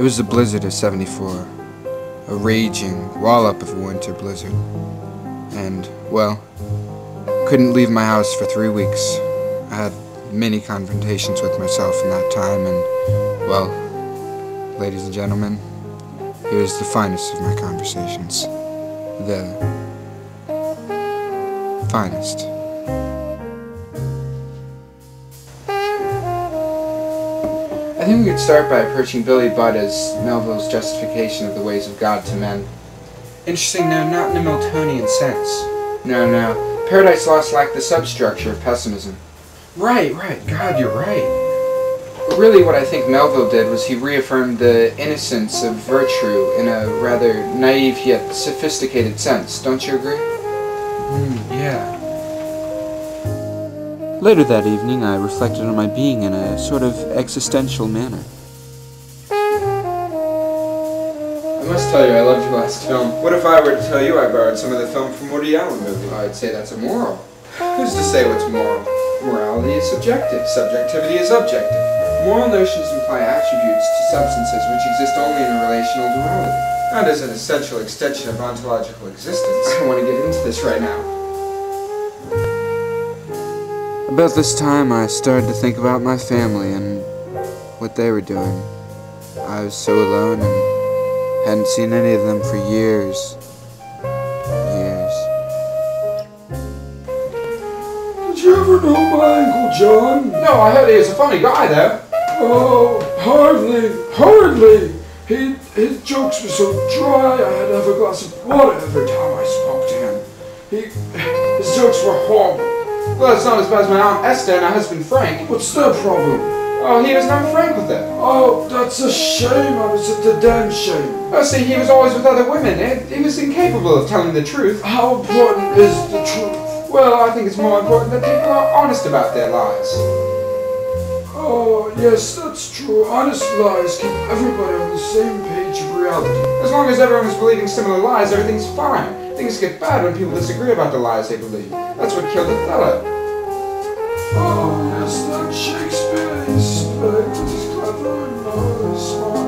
was the blizzard of '74, a raging wallop of a winter blizzard, and, well, couldn't leave my house for 3 weeks. I had many confrontations with myself in that time, and, well, ladies and gentlemen, here's the finest of my conversations. The finest. I think we could start by approaching Billy Budd as Melville's justification of the ways of God to men. Interesting, no, not in a Miltonian sense. No. Paradise Lost lacked the substructure of pessimism. Right, God, you're right. But really what I think Melville did was he reaffirmed the innocence of virtue in a rather naive yet sophisticated sense. Don't you agree? Yeah. Later that evening, I reflected on my being in a sort of existential manner. I must tell you, I loved your last film. What if I were to tell you I borrowed some of the film from Woody Allen movie? I'd say that's immoral. Who's to say what's moral? Morality is subjective. Subjectivity is objective. Moral notions imply attributes to substances which exist only in a relational duality. Not as an essential extension of ontological existence. I don't want to get into this right now. About this time, I started to think about my family and what they were doing. I was so alone and hadn't seen any of them for years. Did you ever know my Uncle John? No, I heard he was a funny guy, though. Oh, hardly. His jokes were so dry, I had to have a glass of water every time I spoke to him. His jokes were horrible. Well, it's not as bad as my Aunt Esther and her husband Frank. What's their problem? Oh, he was never frank with her. Oh, that's a shame. I was a damn shame. Oh, see, he was always with other women. He was incapable of telling the truth. How important is the truth? Well, I think it's more important that people are honest about their lies. Oh, yes, that's true. Honest lies keep everybody on the same page of reality. As long as everyone's believing similar lies, everything's fine. Things get bad when people disagree about the lies they believe. That's what killed Othello. Oh, yes, that Shakespeare. He's clever and smart.